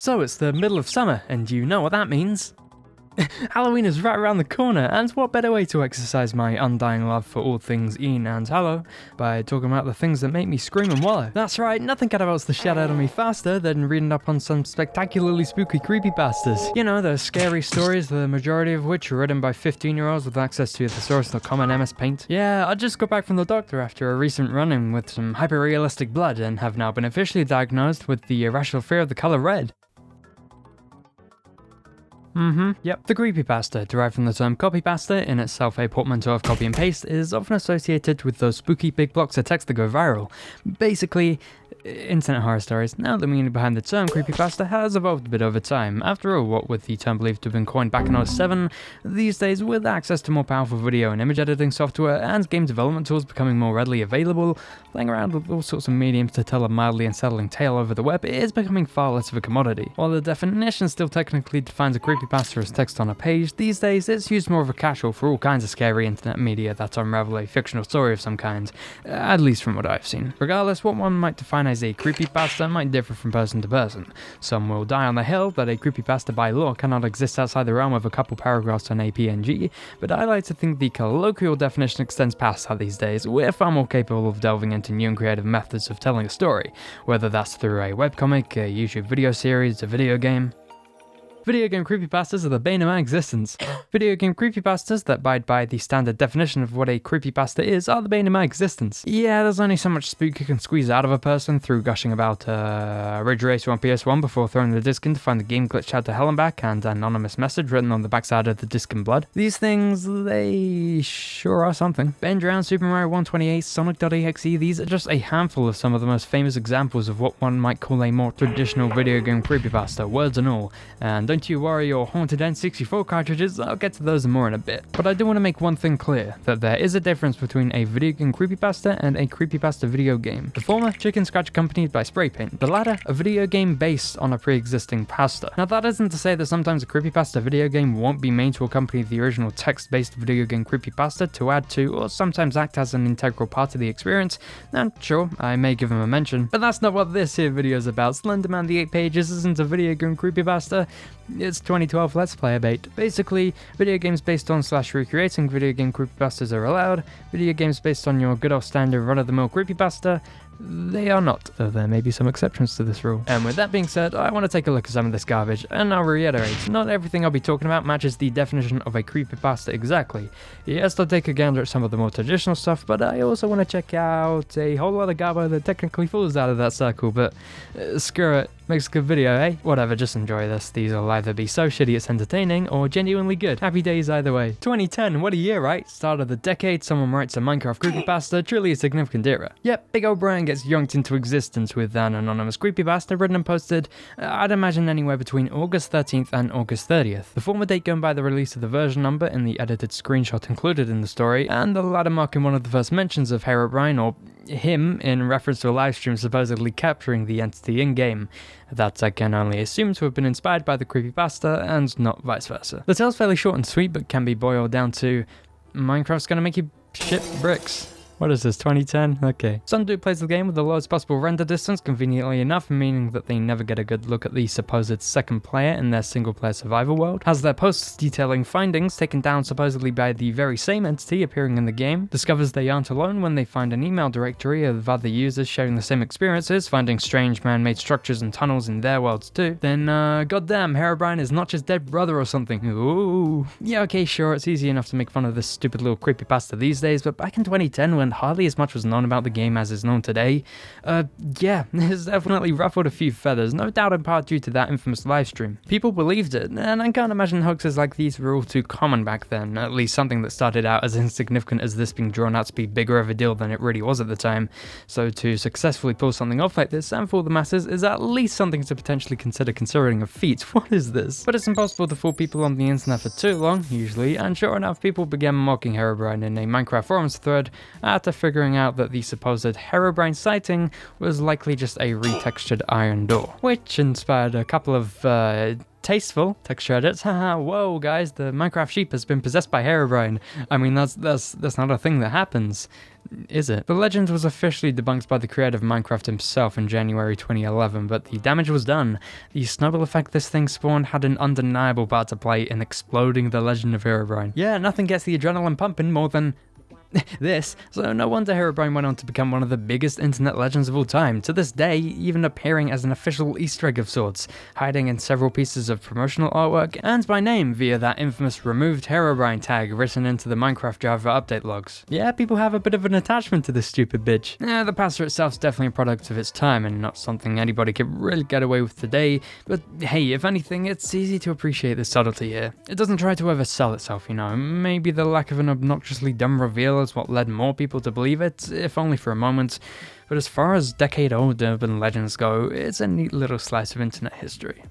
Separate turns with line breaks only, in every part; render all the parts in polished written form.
So it's the middle of summer, and you know what that means. Halloween is right around the corner, and what better way to exercise my undying love for all things Ian and Hallow by talking about the things that make me scream and wallow. That's right, nothing catapults the shit out of me faster than reading up on some spectacularly spooky creepypastas. You know, those scary stories, the majority of which are written by 15-year-olds with access to thesaurus.com and MS Paint. Yeah, I just got back from the doctor after a recent run-in with some hyper-realistic blood and have now been officially diagnosed with the irrational fear of the color red. Yep. The creepypasta, derived from the term copypasta, in itself a portmanteau of copy and paste, is often associated with those spooky big blocks of text that go viral. Basically, internet horror stories. Now the meaning behind the term creepypasta has evolved a bit over time. After all, what with the term believed to have been coined back in 2007, these days with access to more powerful video and image editing software and game development tools becoming more readily available, playing around with all sorts of mediums to tell a mildly unsettling tale over the web is becoming far less of a commodity. While the definition still technically defines a creepypasta as text on a page, these days it's used more of a catch-all for all kinds of scary internet media that unravel a fictional story of some kind, at least from what I've seen. Regardless, what one might define as a creepypasta might differ from person to person. Some will die on the hill that a creepypasta by law cannot exist outside the realm of a couple paragraphs on a PNG, but I like to think the colloquial definition extends past that these days. We're far more capable of delving into new and creative methods of telling a story, whether that's through a webcomic, a YouTube video series, a video game. Video game creepypastas are the bane of my existence. Video game creepypastas that abide by the standard definition of what a creepypasta is are the bane of my existence. Yeah, there's only so much spook you can squeeze out of a person through gushing about Ridge Racer on PS1 before throwing the disc in to find the game glitched out to hell and back and an anonymous message written on the backside of the disc in blood. These things, they sure are something. Ben Drown, Super Mario 128, Sonic.exe, these are just a handful of some of the most famous examples of what one might call a more traditional video game creepypasta, words and all. And don't you worry your haunted N64 cartridges, I'll get to those more in a bit. But I do want to make one thing clear, that there is a difference between a video game creepypasta and a creepypasta video game. The former, chicken scratch accompanied by spray paint. The latter, a video game based on a pre-existing pasta. Now that isn't to say that sometimes a creepypasta video game won't be made to accompany the original text-based video game creepypasta to add to, or sometimes act as an integral part of the experience, and sure, I may give them a mention. But that's not what this here video is about. Slenderman the 8 Pages isn't a video game creepypasta. It's 2012 Let's Play bait. Basically, video games based on / recreating video game creepypastas are allowed. Video games based on your good old standard run-of-the-mill creepypasta, they are not, though there may be some exceptions to this rule. And with that being said, I want to take a look at some of this garbage, and I'll reiterate, not everything I'll be talking about matches the definition of a creepypasta exactly. Yes, I'll take a gander at some of the more traditional stuff, but I also want to check out a whole lot of garbo that technically falls out of that circle, but screw it. Makes a good video, eh? Whatever, just enjoy this. These will either be so shitty it's entertaining, or genuinely good. Happy days either way. 2010, what a year, right? Start of the decade, someone writes a Minecraft creepypasta, truly a significant era. Yep, Big Ol' Brian gets yoinked into existence with an anonymous creepypasta written and posted, I'd imagine anywhere between August 13th and August 30th. The former date going by the release of the version number in the edited screenshot included in the story, and the latter marking one of the first mentions of Herobrine, or him, in reference to a livestream supposedly capturing the entity in-game. That I can only assume to have been inspired by the creepypasta, and not vice versa. The tale's fairly short and sweet, but can be boiled down to Minecraft's gonna make you ship bricks. What is this, 2010? Okay. Some dude plays the game with the lowest possible render distance, conveniently enough, meaning that they never get a good look at the supposed second player in their single-player survival world. Has their posts detailing findings taken down supposedly by the very same entity appearing in the game. Discovers they aren't alone when they find an email directory of other users sharing the same experiences, finding strange man-made structures and tunnels in their worlds too. Then, goddamn, Herobrine is not just dead brother or something. Ooh. Yeah, okay, sure, it's easy enough to make fun of this stupid little creepypasta these days, but back in 2010 when hardly as much was known about the game as is known today, yeah, it's definitely ruffled a few feathers, no doubt in part due to that infamous livestream. People believed it, and I can't imagine hoaxes like these were all too common back then, at least something that started out as insignificant as this being drawn out to be bigger of a deal than it really was at the time. So to successfully pull something off like this and fool the masses is at least something to potentially consider considering a feat. What is this? But it's impossible to fool people on the internet for too long, usually, and sure enough, people began mocking Herobrine in a Minecraft forums thread after figuring out that the supposed Herobrine sighting was likely just a retextured iron door, which inspired a couple of tasteful texture edits. Haha, whoa guys, the Minecraft sheep has been possessed by Herobrine. I mean, that's not a thing that happens. is it? The legend was officially debunked by the creator of Minecraft himself in January 2011, but the damage was done. The snowball effect this thing spawned had an undeniable part to play in exploding the legend of Herobrine. Yeah, nothing gets the adrenaline pumping more than this, so no wonder Herobrine went on to become one of the biggest internet legends of all time, to this day even appearing as an official Easter egg of sorts, hiding in several pieces of promotional artwork and by name via that infamous removed Herobrine tag written into the Minecraft Java update logs. Yeah, people have a bit of an attachment to this stupid bitch. The pasta itself's definitely a product of its time and not something anybody could really get away with today, but hey, if anything, it's easy to appreciate the subtlety here. It doesn't try to oversell itself, you know, maybe the lack of an obnoxiously dumb reveal is what led more people to believe it, if only for a moment, but as far as decade-old urban legends go, it's a neat little slice of internet history.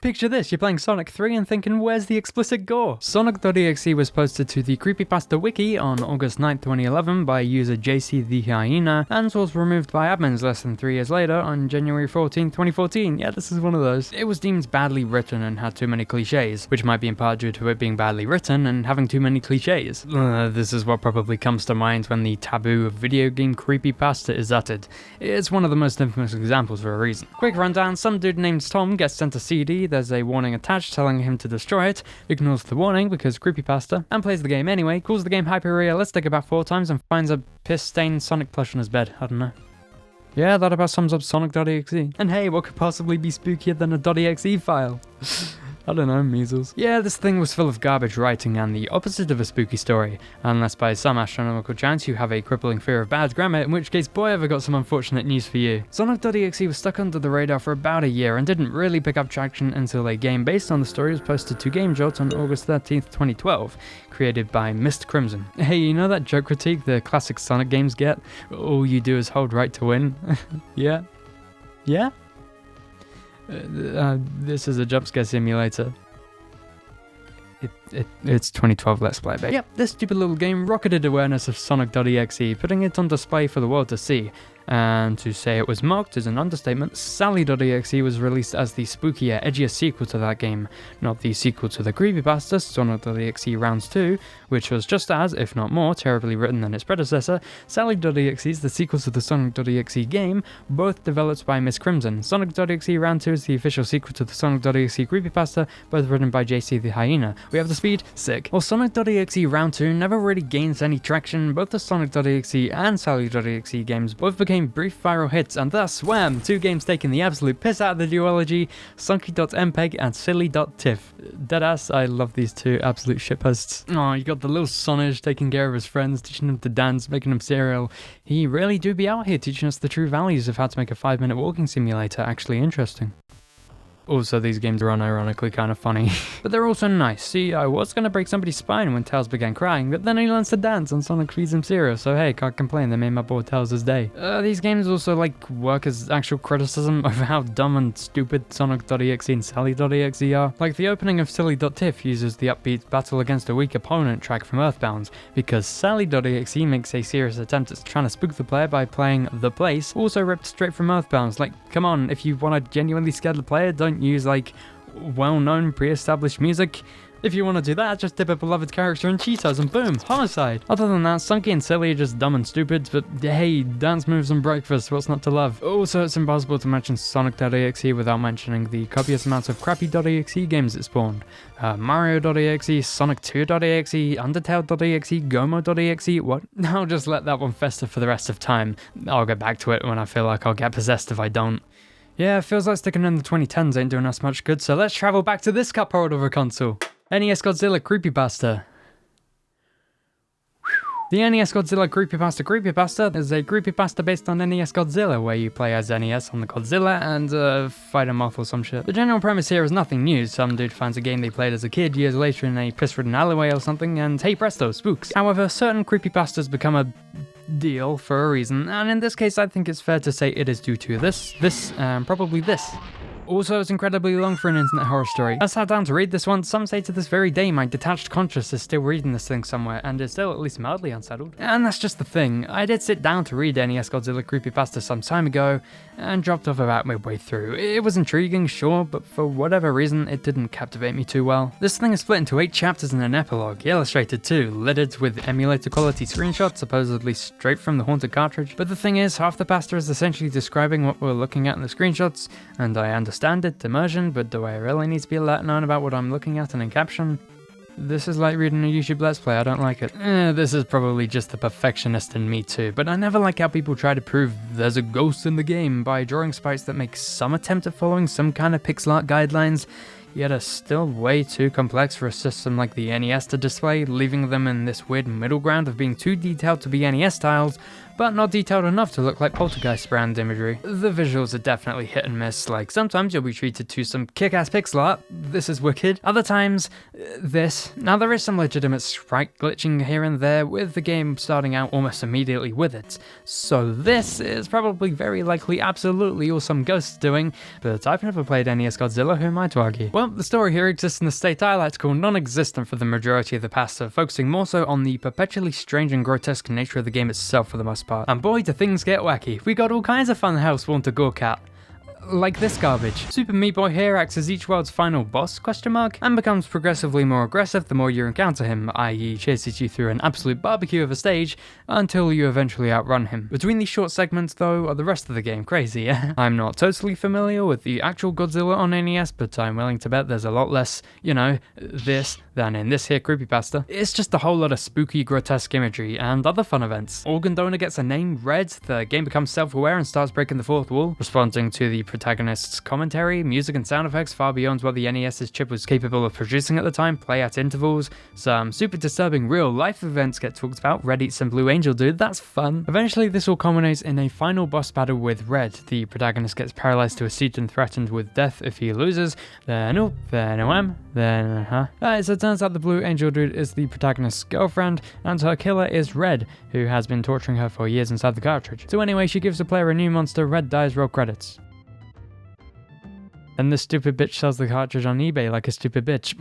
Picture this, you're playing Sonic 3 and thinking, where's the explicit gore? Sonic.exe was posted to the Creepypasta wiki on August 9, 2011 by user JC the Hyena, and was removed by admins less than 3 years later on January 14, 2014. Yeah, this is one of those. It was deemed badly written and had too many cliches, which might be in part due to it being badly written and having too many cliches. This is what probably comes to mind when the taboo of video game creepypasta is uttered. It's one of the most infamous examples for a reason. Quick rundown, some dude named Tom gets sent a CD, there's a warning attached telling him to destroy it, ignores the warning because creepypasta, and plays the game anyway, calls the game hyper-realistic about 4 times and finds a piss-stained Sonic plush on his bed. I don't know. Yeah, that about sums up Sonic.exe. And hey, what could possibly be spookier than a .exe file? I don't know, measles. Yeah, this thing was full of garbage writing and the opposite of a spooky story, unless by some astronomical chance you have a crippling fear of bad grammar, in which case boy have I got some unfortunate news for you. Sonic.exe was stuck under the radar for about a year and didn't really pick up traction until a game based on the story was posted to GameJolt on August 13th, 2012, created by Mist Crimson. Hey, you know that joke critique the classic Sonic games get? All you do is hold right to win? Yeah? Yeah? This is a jump scare simulator. It's 2012 Let's Play, babe. Yep, this stupid little game rocketed awareness of Sonic.exe, putting it on display for the world to see. And to say it was mocked is an understatement. Sally.exe was released as the spookier, edgier sequel to that game, not the sequel to the creepypasta, Sonic.exe Rounds 2, which was just as, if not more, terribly written than its predecessor. Sally.exe is the sequel to the Sonic.exe game, both developed by Miss Crimson. Sonic.exe Round 2 is the official sequel to the Sonic.exe creepypasta, both written by JC the Hyena. We have the speed, sick. While Sonic.exe Round 2 never really gains any traction, both the Sonic.exe and Sally.exe games both became brief viral hits, and thus, wham, 2 games taking the absolute piss out of the duology, Sunky.mpeg and Silly.tiff. Deadass, I love these 2 absolute shitposts. Oh, you got the little Sonage taking care of his friends, teaching him to dance, making him cereal. He really do be out here teaching us the true values of how to make a 5-minute walking simulator actually interesting. Also, these games are unironically kind of funny. But they're also nice. See, I was gonna break somebody's spine when Tails began crying, but then he learns to dance and Sonic feeds him cereal, so hey, can't complain, they made my boy Tails' day. These games also work as actual criticism of how dumb and stupid Sonic.exe and Sally.exe are. Like the opening of Silly.tiff uses the upbeat Battle Against a Weak Opponent track from Earthbound, because Sally.exe makes a serious attempt at trying to spook the player by playing The Place, also ripped straight from Earthbound. Like, come on, if you want to genuinely scare the player, don't use well-known pre-established music. If you want to do that, just dip a beloved character in Cheetos and boom, homicide. Other than that, Sunky and Silly are just dumb and stupid, but hey, dance moves and breakfast, what's not to love? Also, it's impossible to mention Sonic.exe without mentioning the copious amounts of crappy.exe games it spawned. Mario.exe, Sonic2.exe, Undertale.exe, Gomo.exe, what? I'll just let that one fester for the rest of time. I'll get back to it when I feel like I'll get possessed if I don't. Yeah, it feels like sticking in the 2010s ain't doing us much good, so let's travel back to this cut part of a console. NES Godzilla Creepypasta. The NES Godzilla Creepypasta is a creepypasta based on NES Godzilla, where you play as NES on the Godzilla and fight a moth or some shit. The general premise here is nothing new. Some dude finds a game they played as a kid years later in a piss-ridden alleyway or something, and hey presto, spooks. However, certain creepypastas become a deal for a reason, and in this case I think it's fair to say it is due to this, and probably this. Also, it's incredibly long for an internet horror story. I sat down to read this one. Some say to this very day my detached conscience is still reading this thing somewhere and is still at least mildly unsettled. And that's just the thing. I did sit down to read NES Godzilla Creepypasta some time ago and dropped off about midway through. It was intriguing, sure, but for whatever reason it didn't captivate me too well. This thing is split into 8 chapters and an epilogue, illustrated too, littered with emulator quality screenshots supposedly straight from the haunted cartridge. But the thing is, half the pasta is essentially describing what we're looking at in the screenshots, and I understand it, immersion, but do I really need to be let known about what I'm looking at in a caption? This is like reading a YouTube Let's Play, I don't like it. This is probably just the perfectionist in me too, but I never like how people try to prove there's a ghost in the game by drawing sprites that make some attempt at following some kind of pixel art guidelines, yet are still way too complex for a system like the NES to display, leaving them in this weird middle ground of being too detailed to be NES styles, but not detailed enough to look like Poltergeist brand imagery. The visuals are definitely hit and miss, like sometimes you'll be treated to some kick-ass pixel art, this is wicked, other times, this. Now there is some legitimate sprite glitching here and there, with the game starting out almost immediately with it, so this is probably very likely absolutely all some ghosts doing, but I've never played NES Godzilla, who am I to argue? Well, the story here exists in a state I like to call non-existent for the majority of the pasta, focusing more so on the perpetually strange and grotesque nature of the game itself for the most part. And boy, do things get wacky. We got all kinds of funhouse spawn to go cat. Like this garbage. Super Meat Boy here acts as each world's final boss, and becomes progressively more aggressive the more you encounter him, i.e. chases you through an absolute barbecue of a stage until you eventually outrun him. Between these short segments though are the rest of the game crazy. I'm not totally familiar with the actual Godzilla on NES, but I'm willing to bet there's a lot less, you know, this than in this here creepypasta. It's just a whole lot of spooky, grotesque imagery and other fun events. Organ Donor gets a name, Red, the game becomes self-aware and starts breaking the fourth wall, responding to the protagonist's commentary, music and sound effects far beyond what the NES's chip was capable of producing at the time play at intervals, some super disturbing real-life events get talked about, Red eats some Blue Angel dude, that's fun. Eventually this all culminates in a final boss battle with Red. The protagonist gets paralyzed to a seat and threatened with death if he loses, then oh, then OM, then so it turns out the Blue Angel dude is the protagonist's girlfriend, and her killer is Red, who has been torturing her for years inside the cartridge. So anyway, she gives the player a new monster, Red dies, roll credits. And this stupid bitch sells the cartridge on eBay like a stupid bitch.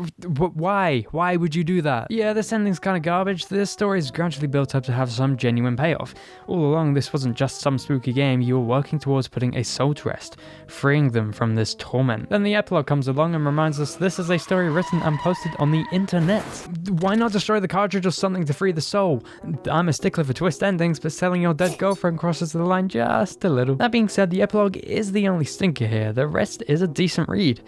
Why? Why would you do that? Yeah, this ending's kinda garbage. This story is gradually built up to have some genuine payoff. All along, this wasn't just some spooky game, you were working towards putting a soul to rest, freeing them from this torment. Then the epilogue comes along and reminds us this is a story written and posted on the internet. Why not destroy the cartridge or something to free the soul? I'm a stickler for twist endings, but selling your dead girlfriend crosses the line just a little. That being said, the epilogue is the only stinker here. The rest is a decent read.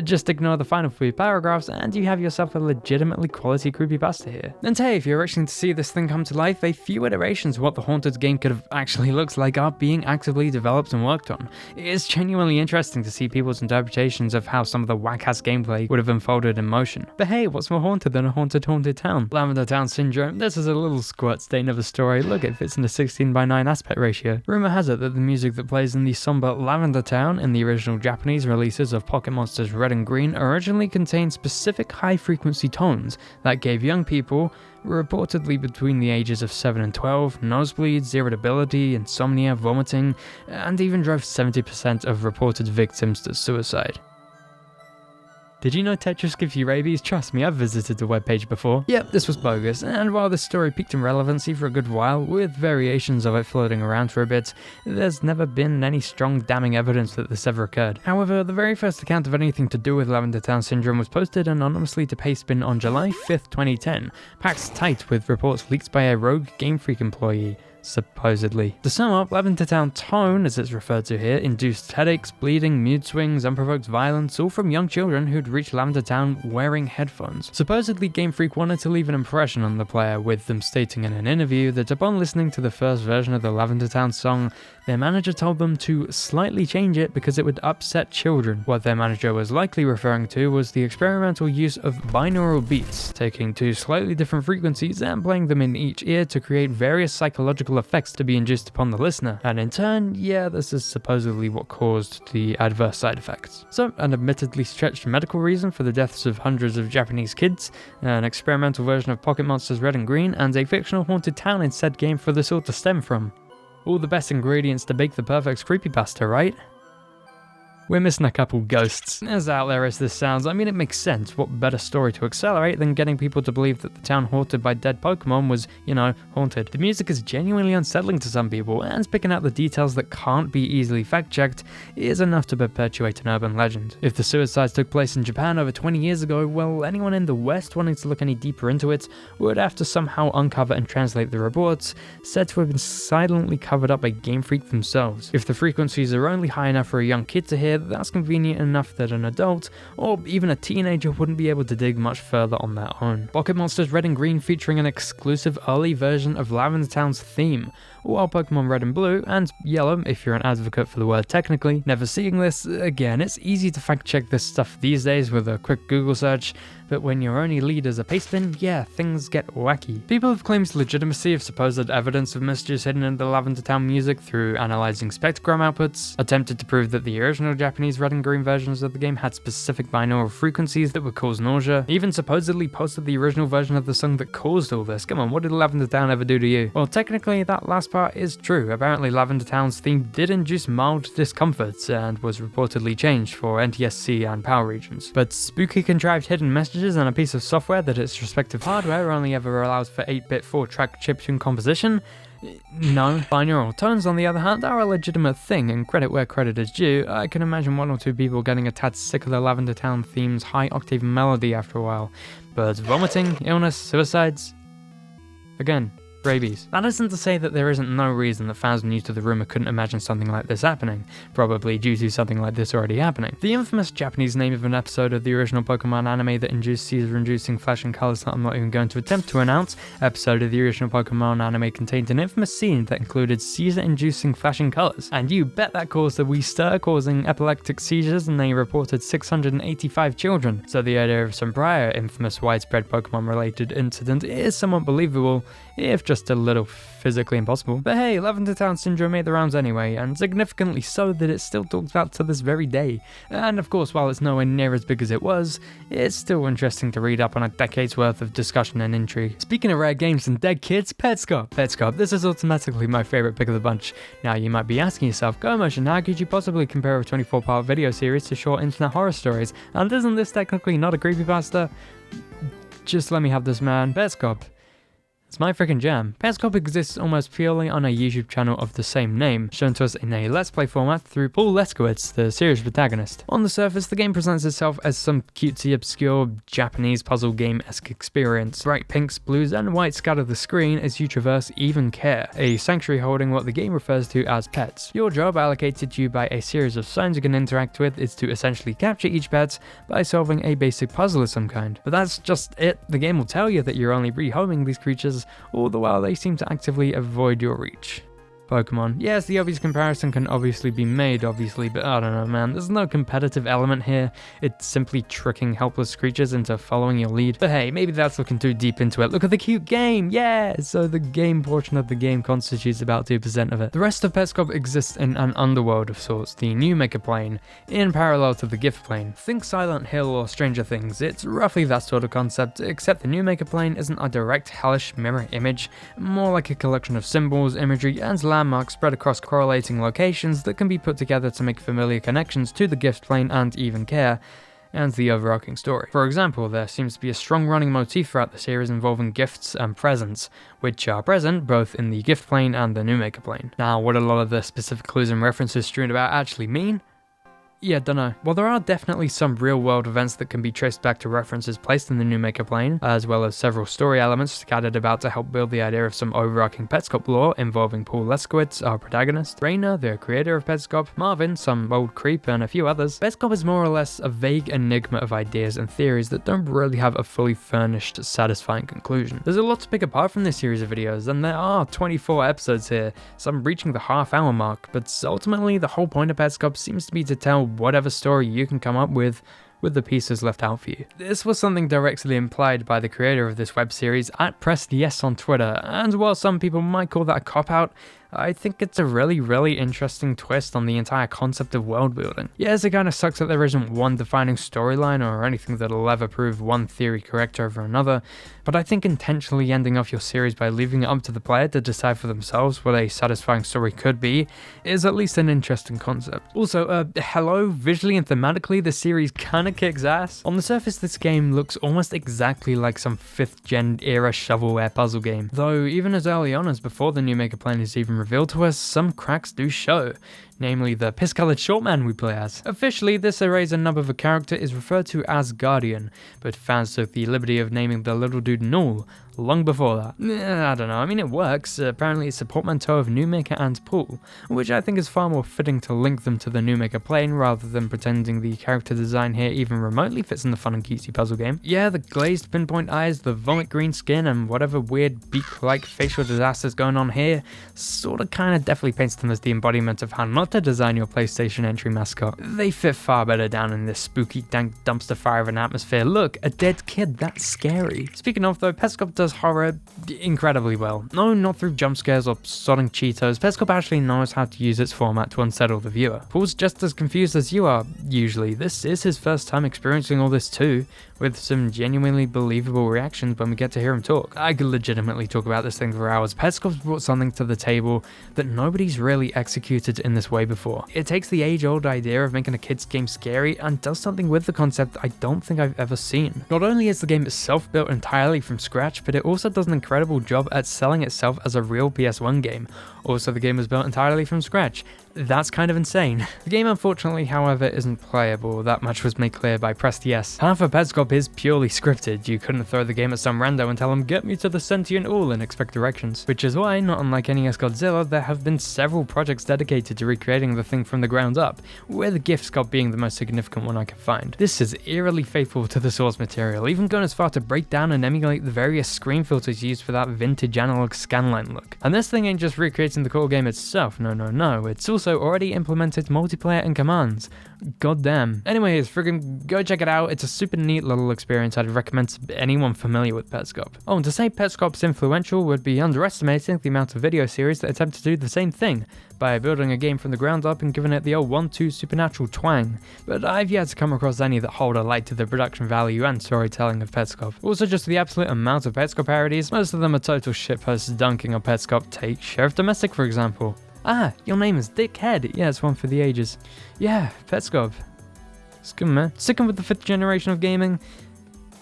Just ignore the final few paragraphs and you have yourself a legitimately quality creepypasta here. And hey, if you're itching to see this thing come to life, a few iterations of what the Haunted game could have actually looked like are being actively developed and worked on. It's genuinely interesting to see people's interpretations of how some of the whack-ass gameplay would have unfolded in motion. But hey, what's more haunted than a haunted town? Lavender Town Syndrome, this is a little squirt stain of a story. Look, it fits in a 16:9 aspect ratio. Rumor has it that the music that plays in the somber Lavender Town in the original Japanese releases of Pocket Monsters Red and Green originally contained specific high-frequency tones that gave young people, reportedly between the ages of 7 and 12, nosebleeds, irritability, insomnia, vomiting, and even drove 70% of reported victims to suicide. Did you know Tetris gives you rabies? Trust me, I've visited the webpage before. Yep, this was bogus, and while this story peaked in relevancy for a good while, with variations of it floating around for a bit, there's never been any strong damning evidence that this ever occurred. However, the very first account of anything to do with Lavender Town Syndrome was posted anonymously to Pastebin on July 5th, 2010, packed tight with reports leaked by a rogue Game Freak employee. Supposedly. To sum up, Lavender Town Tone, as it's referred to here, induced headaches, bleeding, mood swings, unprovoked violence, all from young children who'd reached Lavender Town wearing headphones. Supposedly, Game Freak wanted to leave an impression on the player, with them stating in an interview that upon listening to the first version of the Lavender Town song, their manager told them to slightly change it because it would upset children. What their manager was likely referring to was the experimental use of binaural beats, taking two slightly different frequencies and playing them in each ear to create various psychological effects to be induced upon the listener, and in turn, yeah, this is supposedly what caused the adverse side effects. So, an admittedly stretched medical reason for the deaths of hundreds of Japanese kids, an experimental version of Pocket Monsters Red and Green, and a fictional haunted town in said game for this all to stem from. All the best ingredients to bake the perfect creepypasta, right? We're missing a couple ghosts. As out there as this sounds, I mean, it makes sense. What better story to accelerate than getting people to believe that the town haunted by dead Pokemon was, you know, haunted. The music is genuinely unsettling to some people, and picking out the details that can't be easily fact-checked is enough to perpetuate an urban legend. If the suicides took place in Japan over 20 years ago, well, anyone in the West wanting to look any deeper into it would have to somehow uncover and translate the reports, said to have been silently covered up by Game Freak themselves. If the frequencies are only high enough for a young kid to hear, that's convenient enough that an adult, or even a teenager, wouldn't be able to dig much further on their own. Pocket Monsters Red and Green featuring an exclusive early version of Lavender Town's theme, while Pokemon Red and Blue, and Yellow if you're an advocate for the word technically, never seeing this, again, it's easy to fact check this stuff these days with a quick Google search, but when your only lead is a pastebin, yeah, things get wacky. People have claimed legitimacy of supposed evidence of messages hidden in the Lavender Town music through analysing spectrogram outputs, attempted to prove that the original Japanese Red and Green versions of the game had specific binaural frequencies that would cause nausea, even supposedly posted the original version of the song that caused all this. Come on, what did Lavender Town ever do to you? Well, technically, that last part is true. Apparently, Lavender Town's theme did induce mild discomfort and was reportedly changed for NTSC and PAL regions. But spooky contrived hidden messages and a piece of software that its respective hardware only ever allows for 8-bit 4-track chiptune composition? No. Binaural tones, on the other hand, are a legitimate thing, and credit where credit is due. I can imagine one or two people getting a tad sick of the Lavender Town theme's high-octave melody after a while. But vomiting, illness, suicides? Again, rabies. That isn't to say that there isn't no reason that fans new to the rumour couldn't imagine something like this happening, probably due to something like this already happening. The infamous Japanese name of an episode of the original Pokemon anime that induced seizure-inducing flash and colours that I'm not even going to attempt to announce, episode of the original Pokemon anime contained an infamous scene that included seizure-inducing flashing colours, and you bet that caused a wee stir, causing epileptic seizures, and they reported 685 children. So the idea of some prior infamous widespread Pokemon-related incident is somewhat believable, if just a little physically impossible. But hey, Lavender Town Syndrome made the rounds anyway, and significantly so that it's still talked about to this very day. And of course, while it's nowhere near as big as it was, it's still interesting to read up on a decade's worth of discussion and intrigue. Speaking of rare games and dead kids, Petscop. Petscop, this is automatically my favourite pick of the bunch. Now you might be asking yourself, gomotion, how could you possibly compare a 24-part video series to short internet horror stories? And isn't this technically not a creepypasta? Just let me have this, man. Petscop. It's my freaking jam. Petscop exists almost purely on a YouTube channel of the same name, shown to us in a Let's Play format through Paul Leskowitz, the series protagonist. On the surface, the game presents itself as some cutesy, obscure, Japanese puzzle game-esque experience. Bright pinks, blues, and whites scatter the screen as you traverse Even Care, a sanctuary holding what the game refers to as pets. Your job, allocated to you by a series of signs you can interact with, is to essentially capture each pet by solving a basic puzzle of some kind. But that's just it. The game will tell you that you're only rehoming these creatures, all the while they seem to actively avoid your reach. Pokemon. Yes, the obvious comparison can obviously be made, but I don't know, man. There's no competitive element here. It's simply tricking helpless creatures into following your lead. But hey, maybe that's looking too deep into it. Look at the cute game! Yeah! So the game portion of the game constitutes about 2% of it. The rest of Petscop exists in an underworld of sorts, the New Maker plane, in parallel to the Gift plane. Think Silent Hill or Stranger Things. It's roughly that sort of concept, except the New Maker plane isn't a direct hellish mirror image, more like a collection of symbols, imagery, and landmarks spread across correlating locations that can be put together to make familiar connections to the Gift plane and Even Care, and the overarching story. For example, there seems to be a strong running motif throughout the series involving gifts and presents, which are present both in the Gift plane and the New Maker plane. Now, what a lot of the specific clues and references strewn about actually mean? Yeah, dunno. While there are definitely some real-world events that can be traced back to references placed in the New Maker plane, as well as several story elements scattered about to help build the idea of some overarching Petscop lore involving Paul Leskowitz, our protagonist, Rainer, the creator of Petscop, Marvin, some old creep, and a few others, Petscop is more or less a vague enigma of ideas and theories that don't really have a fully furnished, satisfying conclusion. There's a lot to pick apart from this series of videos, and there are 24 episodes here, some reaching the half-hour mark, but ultimately the whole point of Petscop seems to be to tell whatever story you can come up with the pieces left out for you. This was something directly implied by the creator of this web series at PressedYes on Twitter, and while some people might call that a cop-out, I think it's a really interesting twist on the entire concept of world building. Yes, it kinda sucks that there isn't one defining storyline or anything that'll ever prove one theory correct over another, but I think intentionally ending off your series by leaving it up to the player to decide for themselves what a satisfying story could be is at least an interesting concept. Also, hello, visually and thematically the series kinda kicks ass. On the surface this game looks almost exactly like some 5th gen era shovelware puzzle game, though even as early on as before the new Mega Plane is even revealed to us, some cracks do show, namely the piss-coloured short man we play as. Officially, this Eraser nub of a character is referred to as Guardian, but fans took the liberty of naming the little dude Null long before that. I don't know, I mean it works. Apparently it's a portmanteau of New Maker and Pool, which I think is far more fitting to link them to the New Maker plane rather than pretending the character design here even remotely fits in the fun and cutesy puzzle game. Yeah, the glazed pinpoint eyes, the vomit green skin, and whatever weird beak-like facial disasters going on here sorta kinda definitely paints them as the embodiment of how not to design your PlayStation entry mascot. They fit far better down in this spooky, dank dumpster fire of an atmosphere. Look, a dead kid, that's scary. Speaking of though, Petscop does horror incredibly well. No, not through jump scares or sodding Cheetos, Petscop actually knows how to use its format to unsettle the viewer. Paul's just as confused as you are, usually. This is his first time experiencing all this too, with some genuinely believable reactions when we get to hear him talk. I could legitimately talk about this thing for hours. Petscop's brought something to the table that nobody's really executed in this way before. It takes the age-old idea of making a kid's game scary and does something with the concept I don't think I've ever seen. Not only is the game itself built entirely from scratch, but it also does an incredible job at selling itself as a real PS1 game. Also, the game was built entirely from scratch. That's kind of insane. The game unfortunately, however, isn't playable. That much was made clear by Press Yes. Half of Petscop is purely scripted. You couldn't throw the game at some rando and tell him get me to the sentient all and expect directions. Which is why, not unlike NES Godzilla, there have been several projects dedicated to recreating the thing from the ground up, with the Giftscop being the most significant one I could find. This is eerily faithful to the source material, even going as far to break down and emulate the various screen filters used for that vintage analog scanline look. And this thing ain't just recreating the core game itself, no, it's also already implemented multiplayer and commands. Goddamn. Anyways, friggin' go check it out. It's a super neat little experience I'd recommend to anyone familiar with Petscop. Oh, and to say Petscop's influential would be underestimating the amount of video series that attempt to do the same thing by building a game from the ground up and giving it the old 1-2 supernatural twang, but I've yet to come across any that hold a light to the production value and storytelling of Petscop. Also, just the absolute amount of Petscop parodies, most of them are total shitposts dunking on Petscop. Take Sheriff Domestic for example. Ah, your name is Dickhead. Yeah, it's one for the ages. Yeah, Petscop. It's good, man. Sticking with the 5th generation of gaming.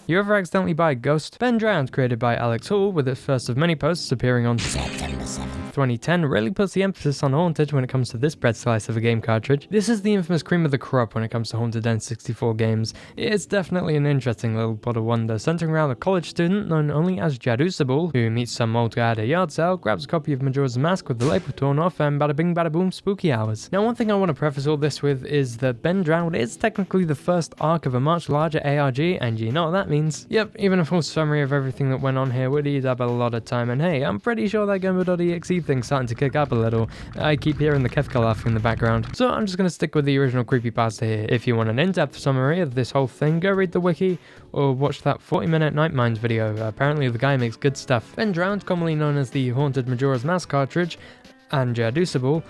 You ever accidentally buy Ghost? Ben Drowned, created by Alex Hall, with its first of many posts appearing on September 7th. 2010 really puts the emphasis on Haunted when it comes to this bread slice of a game cartridge. This is the infamous cream of the crop when it comes to Haunted N64 games. It's definitely an interesting little pot of wonder, centering around a college student known only as Jadusable, who meets some old guy at a yard sale, grabs a copy of Majora's Mask with the label torn off, and bada bing bada boom spooky hours. Now, one thing I want to preface all this with is that Ben Drowned is technically the first arc of a much larger ARG, and you know what that means. Yep, even a full summary of everything that went on here would eat up a lot of time, and hey, I'm pretty sure that gomotion.exe thing's starting to kick up a little. I keep hearing the Kefka laughing in the background. So I'm just going to stick with the original creepypasta here. If you want an in-depth summary of this whole thing, go read the wiki or watch that 40-minute Night Minds video. Apparently the guy makes good stuff. Ben Drowned, commonly known as the Haunted Majora's Mask cartridge, and Jadusable,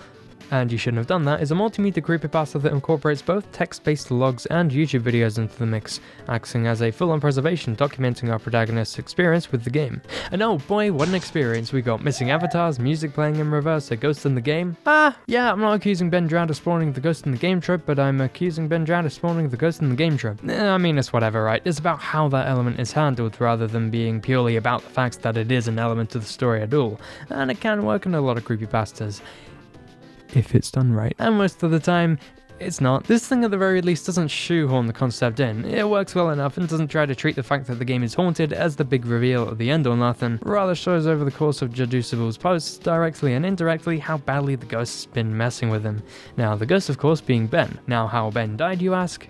and you shouldn't have done that, is a multimedia creepypasta that incorporates both text-based logs and YouTube videos into the mix, acting as a full-on preservation documenting our protagonist's experience with the game. And oh boy, what an experience. We got missing avatars, music playing in reverse, a ghost in the game. Yeah, I'm not accusing Ben Drowned of spawning the ghost in the game trope, but I'm accusing Ben Drowned of spawning the ghost in the game trope. I mean, it's whatever, right? It's about how that element is handled rather than being purely about the fact that it is an element to the story at all, and it can work in a lot of creepypastas. If it's done right. And most of the time, it's not. This thing at the very least doesn't shoehorn the concept in. It works well enough and doesn't try to treat the fact that the game is haunted as the big reveal at the end or nothing. Rather shows over the course of Jadusable's posts, directly and indirectly, how badly the ghost's been messing with him. Now, the ghost of course being Ben. Now, how Ben died, you ask?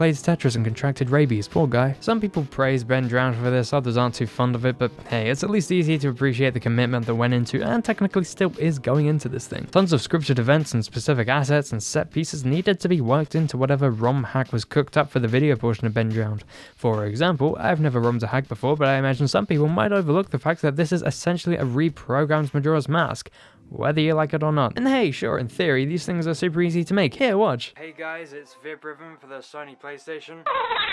plays Tetris and contracted rabies, poor guy. Some people praise Ben Drowned for this, others aren't too fond of it, but hey, it's at least easy to appreciate the commitment that went into, and technically still is going into this thing. Tons of scripted events and specific assets and set pieces needed to be worked into whatever ROM hack was cooked up for the video portion of Ben Drowned. For example, I've never ROMmed a hack before, but I imagine some people might overlook the fact that this is essentially a reprogrammed Majora's Mask, whether you like it or not. And hey, sure, in theory, these things are super easy to make. Here, watch. Hey guys, it's Vib Ribbon for the Sony PlayStation.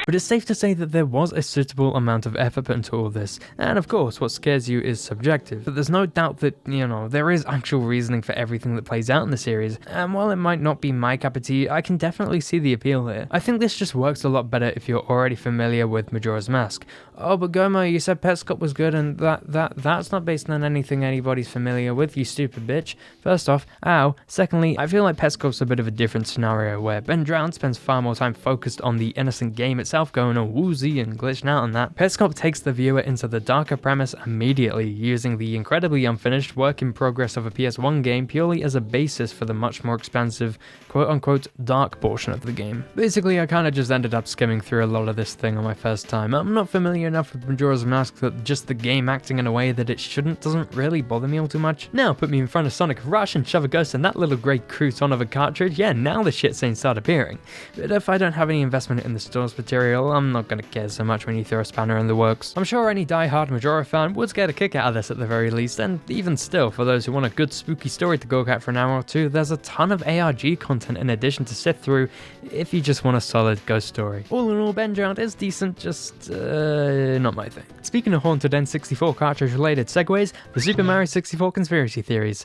But it's safe to say that there was a suitable amount of effort put into all this, and of course, what scares you is subjective. But there's no doubt that, there is actual reasoning for everything that plays out in the series, and while it might not be my cup of tea, I can definitely see the appeal here. I think this just works a lot better if you're already familiar with Majora's Mask. Oh, but Gomo, you said Petscop was good, and that's not based on anything anybody's familiar with, you stupid bitch. First off, ow. Secondly, I feel like Petscop's a bit of a different scenario where Ben Drowned spends far more time focused on the innocent game itself, going all woozy and glitching out on that. Petscop takes the viewer into the darker premise immediately, using the incredibly unfinished work in progress of a PS1 game purely as a basis for the much more expansive quote-unquote dark portion of the game. Basically, I kinda just ended up skimming through a lot of this thing on my first time. I'm not familiar enough with Majora's Mask that just the game acting in a way that it shouldn't doesn't really bother me all too much. Now put me in front of Sonic Rush and shove a ghost in that little grey crouton of a cartridge, yeah, now the shit ain't start appearing. But if I don't have any investment in the source material, I'm not gonna care so much when you throw a spanner in the works. I'm sure any die-hard Majora fan would get a kick out of this at the very least, and even still, for those who want a good spooky story to gawk at for an hour or two, there's a ton of ARG content in addition to sift through if you just want a solid ghost story. All in all, Ben Drowned is decent, just not my thing. Speaking of haunted N64 cartridge related segues, the Super Mario 64 conspiracy theories.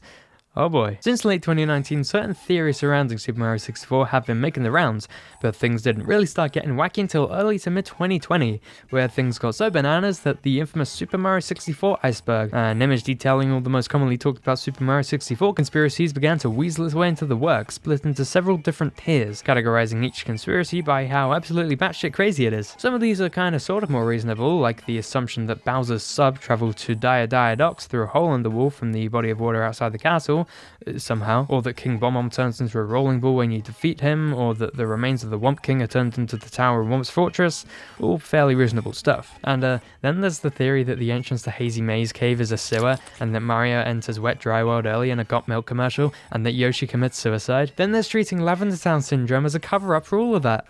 Oh boy. Since late 2019, certain theories surrounding Super Mario 64 have been making the rounds, but things didn't really start getting wacky until early to mid 2020, where things got so bananas that the infamous Super Mario 64 iceberg, an image detailing all the most commonly talked about Super Mario 64 conspiracies, began to weasel its way into the works, split into several different tiers, categorizing each conspiracy by how absolutely batshit crazy it is. Some of these are kinda sort of more reasonable, like the assumption that Bowser's sub traveled to Dia Docks through a hole in the wall from the body of water outside the castle, somehow, or that King Bob-omb turns into a rolling ball when you defeat him, or that the remains of the Womp King are turned into the tower of Womp's fortress, all fairly reasonable stuff. And then there's the theory that the entrance to Hazy Maze Cave is a sewer, and that Mario enters Wet Dry World early in a Got Milk commercial, and that Yoshi commits suicide. Then there's treating Lavender Town Syndrome as a cover-up for all of that.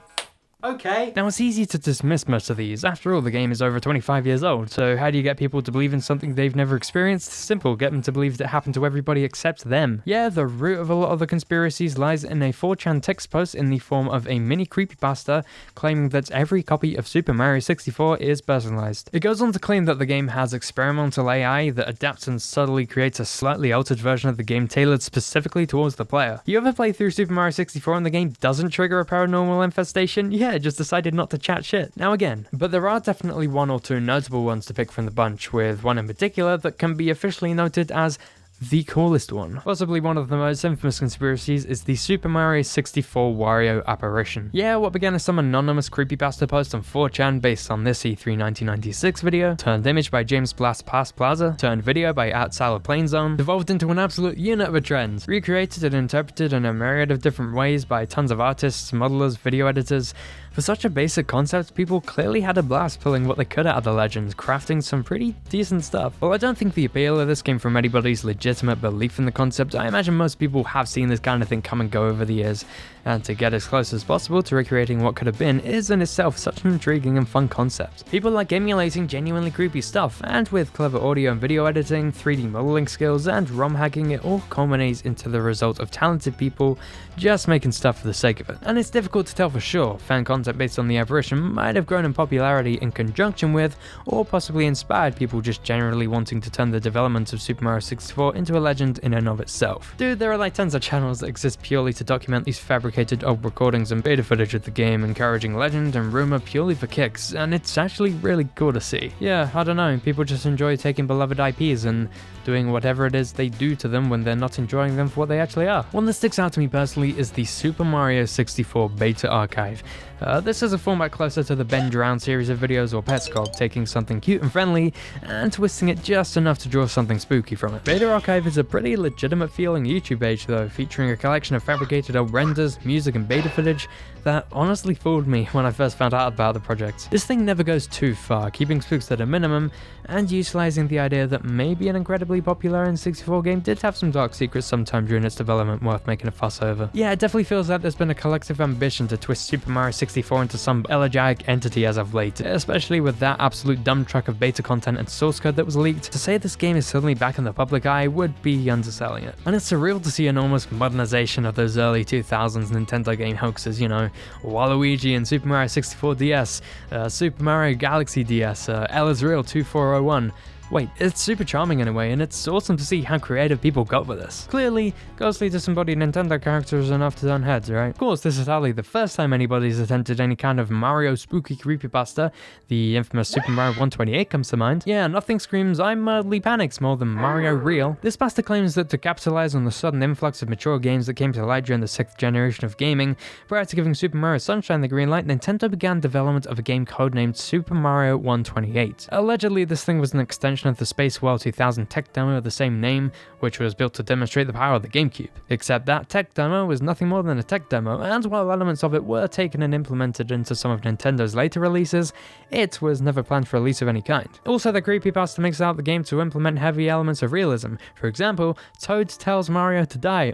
Okay. Now it's easy to dismiss most of these. After all, the game is over 25 years old, so how do you get people to believe in something they've never experienced? Simple, get them to believe that it happened to everybody except them. Yeah, the root of a lot of the conspiracies lies in a 4chan text post in the form of a mini creepypasta claiming that every copy of Super Mario 64 is personalized. It goes on to claim that the game has experimental AI that adapts and subtly creates a slightly altered version of the game tailored specifically towards the player. You ever play through Super Mario 64 and the game doesn't trigger a paranormal infestation? Yeah, just decided not to chat shit. Now again, but there are definitely one or two notable ones to pick from the bunch, with one in particular that can be officially noted as the coolest one. Possibly one of the most infamous conspiracies is the Super Mario 64 Wario apparition. Yeah, what began as some anonymous creepypasta post on 4chan based on this E3 1996 video, turned image by James Blast Past Plaza, turned video by Outside Plain Zone, evolved into an absolute unit of a trend, recreated and interpreted in a myriad of different ways by tons of artists, modelers, video editors. For such a basic concept, people clearly had a blast pulling what they could out of the legend, crafting some pretty decent stuff. While I don't think the appeal of this came from anybody's legitimate belief in the concept, I imagine most people have seen this kind of thing come and go over the years, and to get as close as possible to recreating what could have been is in itself such an intriguing and fun concept. People like emulating genuinely creepy stuff, and with clever audio and video editing, 3D modeling skills, and ROM hacking, it all culminates into the result of talented people just making stuff for the sake of it. And it's difficult to tell for sure. Fan concept based on the apparition might have grown in popularity in conjunction with, or possibly inspired people just generally wanting to turn the development of Super Mario 64 into a legend in and of itself. Dude, there are like tons of channels that exist purely to document these fabricated old recordings and beta footage of the game, encouraging legend and rumor purely for kicks, and it's actually really cool to see. Yeah, I don't know, people just enjoy taking beloved IPs and doing whatever it is they do to them when they're not enjoying them for what they actually are. One that sticks out to me personally is the Super Mario 64 Beta Archive. This is a format closer to the Ben Drowned series of videos or Petscop, taking something cute and friendly and twisting it just enough to draw something spooky from it. Beta Archive is a pretty legitimate feeling YouTube page though, featuring a collection of fabricated old renders, music and beta footage that honestly fooled me when I first found out about the project. This thing never goes too far, keeping spooks at a minimum, and utilizing the idea that maybe an incredibly popular N64 game did have some dark secrets sometime during its development worth making a fuss over. Yeah, it definitely feels like there's been a collective ambition to twist Super Mario 64 into some elegiac entity as of late, especially with that absolute dump truck of beta content and source code that was leaked. To say this game is suddenly back in the public eye would be underselling it. And it's surreal to see an almost modernization of those early 2000s Nintendo game hoaxes, you know, Waluigi and Super Mario 64 DS, Super Mario Galaxy DS, Ella's Real 2401. Wait, it's super charming in a way, and it's awesome to see how creative people got with this. Clearly, ghostly disembodied Nintendo characters are enough to turn heads, right? Of course, this is hardly the first time anybody's attempted any kind of Mario spooky creepypasta. The infamous Super Mario 128 comes to mind. Yeah, nothing screams "I'm mildly panicked" more than Mario Real. This pasta claims that to capitalize on the sudden influx of mature games that came to light during the 6th generation of gaming, prior to giving Super Mario Sunshine the green light, Nintendo began development of a game codenamed Super Mario 128. Allegedly, this thing was an extension of the Space World 2000 tech demo of the same name, which was built to demonstrate the power of the GameCube. Except that tech demo was nothing more than a tech demo, and while elements of it were taken and implemented into some of Nintendo's later releases, it was never planned for release of any kind. Also, the creepypasta makes out the game to implement heavy elements of realism. For example, Toad tells Mario to die.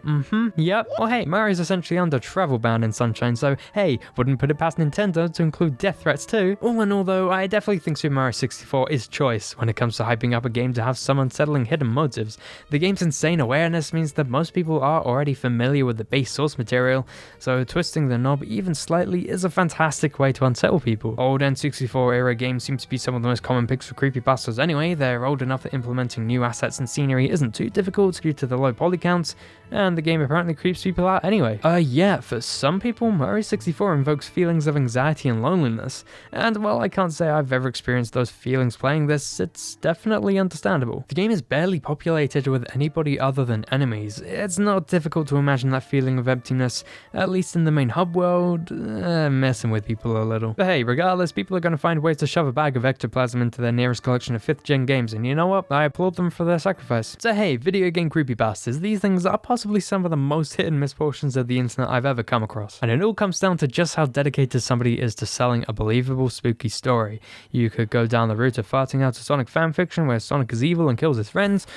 Yep. Well, hey, Mario's essentially under travel ban in Sunshine, so hey, wouldn't put it past Nintendo to include death threats too. All in all though, I definitely think Super Mario 64 is choice when it comes to hyping up a game to have some unsettling hidden motives. The game's insane awareness means that most people are already familiar with the base source material, so twisting the knob even slightly is a fantastic way to unsettle people. Old N64 era games seem to be some of the most common picks for creepypastas anyway. They're old enough that implementing new assets and scenery isn't too difficult due to the low poly counts, and the game apparently creeps people out anyway. Yeah, for some people, Mario 64 invokes feelings of anxiety and loneliness, and while I can't say I've ever experienced those feelings playing this, it's definitely understandable. The game is barely populated with anybody other than enemies. It's not difficult to imagine that feeling of emptiness, at least in the main hub world, messing with people a little. But hey, regardless, people are going to find ways to shove a bag of ectoplasm into their nearest collection of 5th gen games, and you know what? I applaud them for their sacrifice. So hey, video game creepypastas, these things are possibly some of the most hit and miss portions of the internet I've ever come across. And it all comes down to just how dedicated somebody is to selling a believable spooky story. You could go down the route of farting out a Sonic fanfiction where Sonic is evil and kills his friends,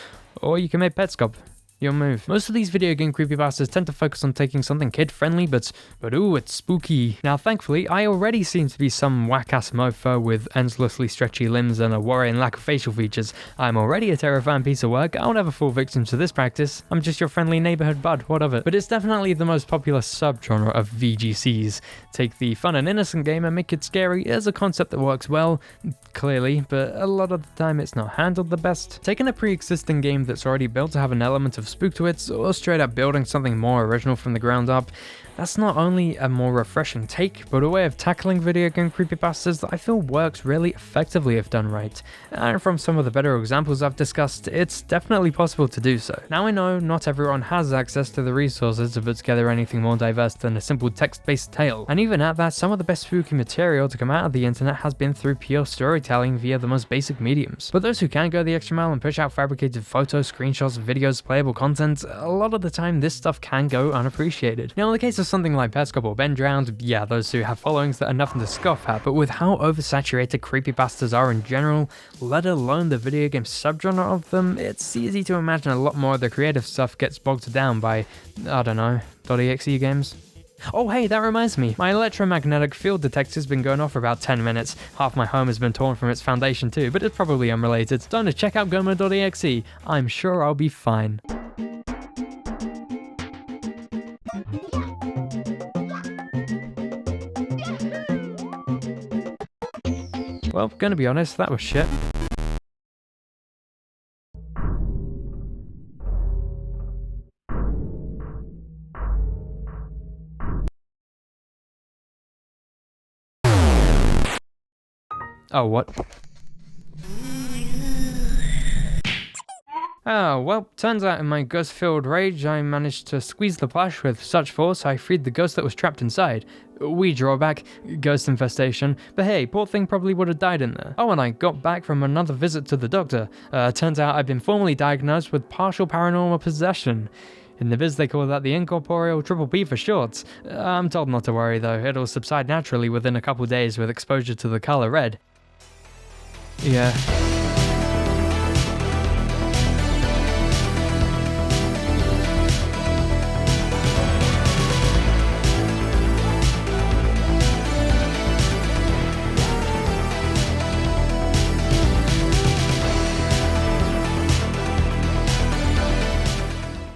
or you can make Petscop. Your move. Most of these video game creepypastas tend to focus on taking something kid-friendly, but ooh, it's spooky. Now thankfully, I already seem to be some whack-ass mofo with endlessly stretchy limbs and a worrying lack of facial features. I'm already a terrifying piece of work, I'll never fall victim to this practice. I'm just your friendly neighborhood bud, what of it? But it's definitely the most popular subgenre of VGCs. Take the fun and innocent game and make it scary is a concept that works well, clearly, but a lot of the time it's not handled the best. Taking a pre-existing game that's already built to have an element of spook to it, or straight up building something more original from the ground up, that's not only a more refreshing take, but a way of tackling video game creepypastas that I feel works really effectively if done right. And from some of the better examples I've discussed, it's definitely possible to do so. Now I know not everyone has access to the resources to put together anything more diverse than a simple text-based tale, and even at that, some of the best spooky material to come out of the internet has been through pure storytelling via the most basic mediums. But those who can go the extra mile and push out fabricated photos, screenshots, videos, playable content, a lot of the time this stuff can go unappreciated. Now in the case of something like Petscop or Ben Drowned, yeah, those two have followings that are nothing to scoff at, but with how oversaturated creepypastas are in general, let alone the video game subgenre of them, it's easy to imagine a lot more of the creative stuff gets bogged down by, I don't know, .exe games. Oh hey, that reminds me, my electromagnetic field detector's been going off for about 10 minutes. Half my home has been torn from its foundation too, but it's probably unrelated. Time to check out gomotion.exe. I'm sure I'll be fine. Well, gonna be honest, that was shit. Oh, what? Oh, well, turns out in my ghost-filled rage, I managed to squeeze the plush with such force I freed the ghost that was trapped inside. Wee drawback, ghost infestation, but hey, poor thing probably would have died in there. Oh, and I got back from another visit to the doctor. Turns out I've been formally diagnosed with partial paranormal possession. In the biz they call that the incorporeal triple P for short. I'm told not to worry though, it'll subside naturally within a couple days with exposure to the colour red. Yeah.